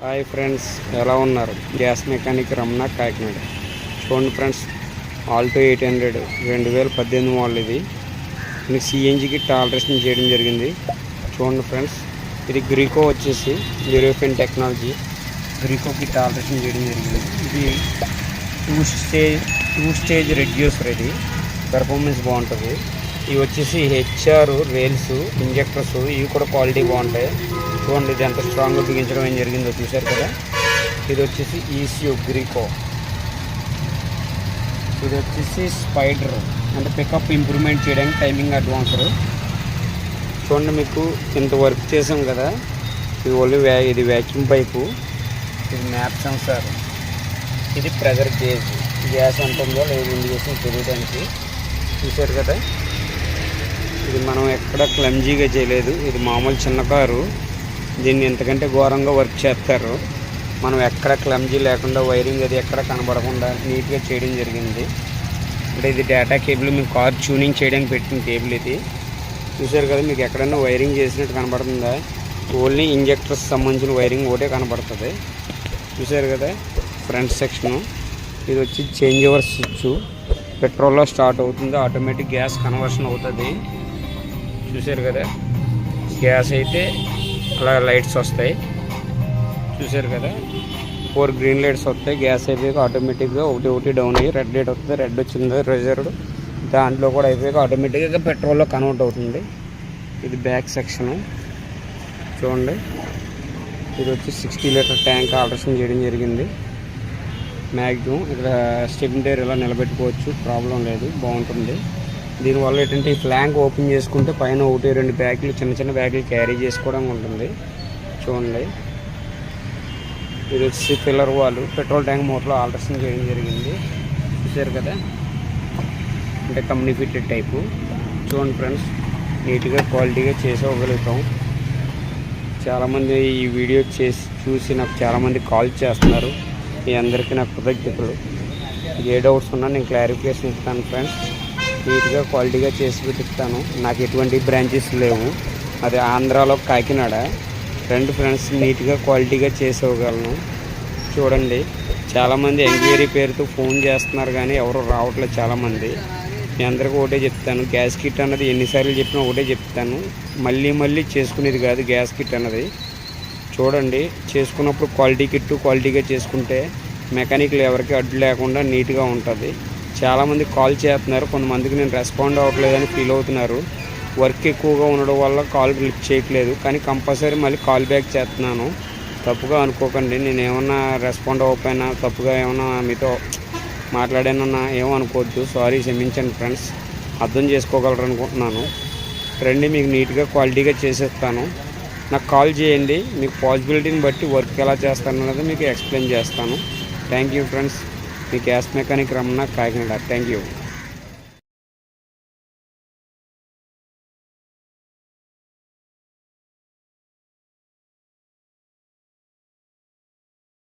Hi friends, ఎలా ఉన్నారు? Gas mechanic Ramana, Kakinada. చూడండి ఫ్రెండ్స్, ఆల్టో 800 2018 మోడల్. ఇది మీకు సిఎన్జికి టాలరేషన్ చేయడం జరిగింది. చూడండి ఫ్రెండ్స్, ఇది గ్రీకో వచ్చేసి యూరోపియన్ టెక్నాలజీ. గ్రీకోకి టాలరేషన్ చేయడం జరిగింది. ఇది టూ స్టేజ్ రెడ్యూసర్. ఇది పెర్ఫార్మెన్స్ బాగుంటుంది. ఇవి వచ్చేసి హెచ్ఆర్ రైల్స్ ఇంజెక్టర్స్, ఇవి కూడా క్వాలిటీ బాగుంటాయి. చూడండి, ఇది ఎంత స్ట్రాంగ్గా బిగించడం ఏం జరిగిందో చూశారు కదా. ఇది వచ్చేసి ఈసీయూ గ్రీకో. ఇది వచ్చేసి స్పైడర్, అంటే పికప్ ఇంప్రూవ్మెంట్ చేయడానికి టైమింగ్ అడ్వాన్సర్. చూడండి, మీకు ఇంత వర్క్ చేసాం కదా. ఇది ఓన్లీ ఇది వ్యాక్యూమ్ పైపు, ఇది మ్యాప్ సెన్సార్, ఇది ప్రెజర్ గేజ్. గ్యాస్ ఎంత ఉందో లేదు ఇండికేషన్ తెలియడానికి. చూశారు కదా, ఇది మనం ఎక్కడ క్లమ్జీగా చేయలేదు. ఇది మామూలు చిన్న కారు, దీన్ని ఎంతకంటే ఘోరంగా వర్క్ చేస్తారు. మనం ఎక్కడ క్లమ్జీ లేకుండా వైరింగ్ అది ఎక్కడ కనబడకుండా నీట్గా చేయడం జరిగింది. అంటే ఇది డేటా కేబుల్, మీకు కార్ ట్యూనింగ్ చేయడానికి పెట్టిన కేబుల్ ఇది. చూశారు కదా, మీకు ఎక్కడైనా వైరింగ్ చేసినట్టు కనబడుతుందా? ఓన్లీ ఇంజెక్టర్స్ సంబంధించిన వైరింగ్ ఒకటే కనబడుతుంది. చూశారు కదా, ఫ్రంట్ సెక్షను. ఇది వచ్చి చేంజ్ ఓవర్ స్విచ్, పెట్రోల్లో స్టార్ట్ అవుతుంది, ఆటోమేటిక్ గ్యాస్ కన్వర్షన్ అవుతుంది. చూశారు కదా, గ్యాస్ అయితే అలా లైట్స్ వస్తాయి. చూశారు కదా, 4 గ్రీన్ లైట్స్ వస్తాయి. గ్యాస్ అయిపోయాక ఆటోమేటిక్గా ఒకటి డౌన్ అయ్యి రెడ్ లైట్ వస్తుంది. రెడ్ వచ్చింది రిజర్వ్డ్, దాంట్లో కూడా అయిపోయాక ఆటోమేటిక్గా పెట్రోల్లో కన్వర్ట్ అవుతుంది. ఇది బ్యాక్ సెక్షను. చూడండి, ఇది వచ్చి 60 లీటర్ ట్యాంక్ ఆల్ట్రేషన్ చేయడం జరిగింది. మ్యాక్సిమం ఇక్కడ స్టెప్ని టైర్ ఇలా నిలబెట్టుకోవచ్చు, ప్రాబ్లం లేదు, బాగుంటుంది. దీనివల్ల ఏంటంటే ఈ ఫ్లాంక్ ఓపెన్ చేసుకుంటే పైన 1-2 బ్యాగులు, చిన్న బ్యాగులు క్యారీ చేసుకోవడం ఉంటుంది. చూడండి, ఇది వచ్చి పిల్లర్ వాల్, పెట్రోల్ ట్యాంక్ మోటార్లో ఆల్ట్రేషన్ చేయడం జరిగింది. చూసారు కదా, అంటే కంపెనీ ఫిట్టెడ్ టైపు. చూడండి ఫ్రెండ్స్, నీట్గా క్వాలిటీగా చేసేవగలుగుతాం. చాలామంది ఈ వీడియో చూసి నాకు చాలామంది కాల్ చేస్తున్నారు. మీ అందరికీ నాకు కృతజ్ఞతలు. ఏ డౌట్స్ ఉన్నా నేను క్లారిఫికేషన్ ఇస్తాను ఫ్రెండ్స్. నీట్గా క్వాలిటీగా చేసి పెట్టిస్తాను. నాకు ఎటువంటి బ్రాంచెస్ లేవు. అది ఆంధ్రాలో కాకినాడ. రెండు ఫ్రెండ్స్, నీట్గా క్వాలిటీగా చేసేవగలను. చూడండి, చాలామంది ఎంక్వైరీ పేరుతో ఫోన్ చేస్తున్నారు కానీ ఎవరు రావట్లేదు చాలామంది. మీ అందరికీ ఒకటే చెప్తాను, గ్యాస్ కిట్ అన్నది ఎన్నిసార్లు చెప్పినా ఒకటే చెప్తాను, మళ్ళీ చేసుకునేది కాదు గ్యాస్ కిట్ అన్నది. చూడండి, చేసుకున్నప్పుడు క్వాలిటీగా చేసుకుంటే మెకానిక్లు ఎవరికి అడ్డు లేకుండా నీట్గా ఉంటుంది. చాలామంది కాల్ చేస్తున్నారు, కొంతమందికి నేను రెస్పాండ్ అవ్వట్లేదని ఫీల్ అవుతున్నారు. వర్క్ ఎక్కువగా ఉండడం వల్ల కాల్ లిఫ్ట్ చేయట్లేదు, కానీ కంపల్సరీ మళ్ళీ కాల్ బ్యాక్ చేస్తున్నాను. తప్పుగా అనుకోకండి, నేను ఏమన్నా రెస్పాండ్ అవ్వకపోయినా, తప్పుగా ఏమన్నా మీతో మాట్లాడానన్నా ఏమనుకోవద్దు. సారీ, క్షమించండి ఫ్రెండ్స్, అర్థం చేసుకోగలరు అనుకుంటున్నాను. రండి, మీకు నీట్గా క్వాలిటీగా చేసేస్తాను. నాకు కాల్ చేయండి, మీకు పాసిబిలిటీని బట్టి వర్క్ ఎలా చేస్తాను అనేది మీకు ఎక్స్ప్లెయిన్ చేస్తాను. Thank you friends. Me gas mechanic Ramana, Kakinada. Thank you.